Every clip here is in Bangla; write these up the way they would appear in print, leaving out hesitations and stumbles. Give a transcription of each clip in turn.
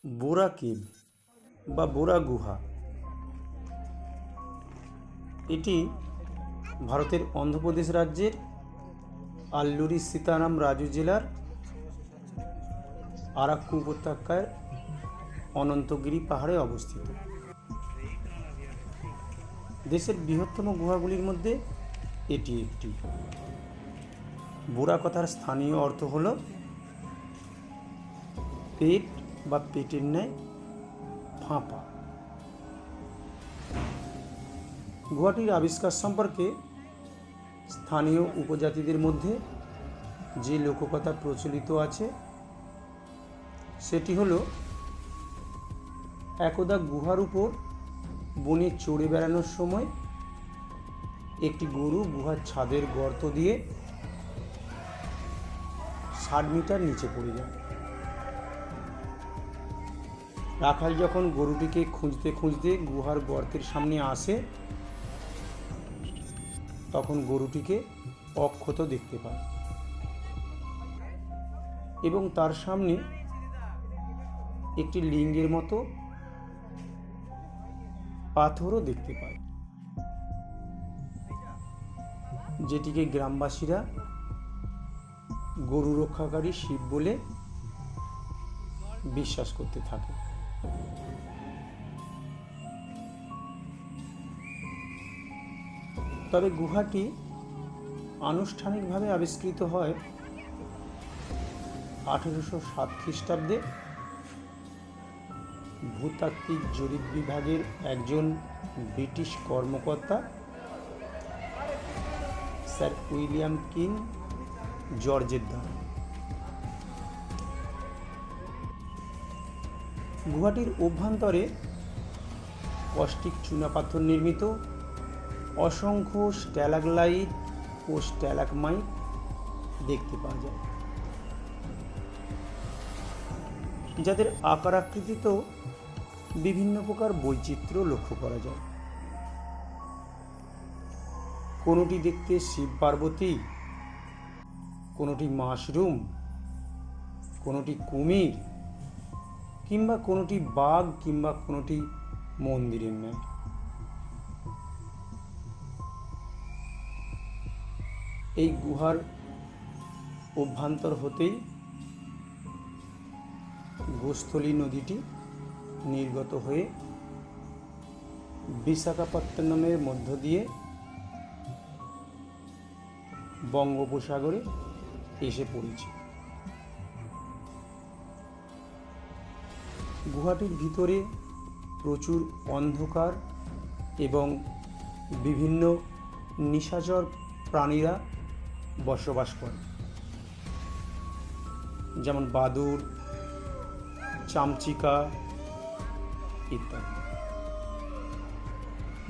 বোরা কেভ বা বোরা গুহা এটি ভারতের অন্ধ্রপ্রদেশ রাজ্যের আল্লুরি সীতারাম রাজু জেলার আরাক্কু উপত্যকায় অনন্তগিরি পাহাড়ে অবস্থিত। দেশের বৃহত্তম গুহাগুলির মধ্যে এটি একটি। বোরা কথার স্থানীয় অর্থ হল পেট বা পেটের ন্যায় ফাঁপা। গুহাটির আবিষ্কার সম্পর্কে স্থানীয় উপজাতিদের মধ্যে যে লোককথা প্রচলিত আছে সেটি হলো, একদা গুহার উপর বনে চড়ে বেড়ানোর সময় একটি গরু গুহার ছাদের গর্ত দিয়ে 60 মিটার নিচে পড়ে যায়। রাখাল যখন গরুটিকে খুঁজতে খুঁজতে গুহার গর্তের সামনে আসে তখন গরুটিকে অক্ষত দেখতে পায় এবং তার সামনে একটি লিঙ্গের মতো পাথরও দেখতে পায়, যেটিকে গ্রামবাসীরা গরু রক্ষাকারী শিব বলে বিশ্বাস করতে থাকে। তবে গুহাটি আনুষ্ঠানিকভাবে আবিষ্কৃত হয় 1807 খ্রিস্টাব্দে ভূতাত্ত্বিক জরিপ বিভাগের একজন ব্রিটিশ কর্মকর্তা স্যার উইলিয়াম কিং জর্জের দ্বারা। গুহাটির অভ্যন্তরে কষ্টিক চুনাপাথর নির্মিত অসংখ্য স্ট্যালাগলাইট ও স্ট্যালাগমাইট দেখতে পাওয়া যায়, যাদের আকার আকৃতিতেও বিভিন্ন প্রকার বৈচিত্র্য লক্ষ্য করা যায়। কোনোটি দেখতে শিব পার্বতী, কোনোটি মাশরুম, কোনোটি কুমির, কিংবা কোনোটি বাঘ, কিংবা কোনোটি মন্দিরের ন্যায়। এই গুহার অভ্যন্তর হতেই গোস্থলী নদীটি নির্গত হয়ে বিশাখাপত্তনমের মধ্য দিয়ে বঙ্গোপসাগরে এসে পড়েছে। গুহাটির ভিতরে প্রচুর অন্ধকার এবং বিভিন্ন নিশাচর প্রাণীরা বসবাস করে, যেমন বাদুড়, চামচিকা ইত্যাদি।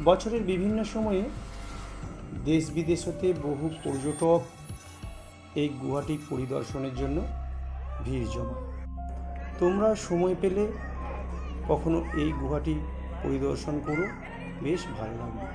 বছরের বিভিন্ন সময়ে দেশ বিদেশ হতে বহু পর্যটক এই গুহাটি পরিদর্শনের জন্য ভিড় জমায়। তোমরা সময় পেলে কখনো এই গুহাটি পরিদর্শন করো, বেশ ভালো লাগবে।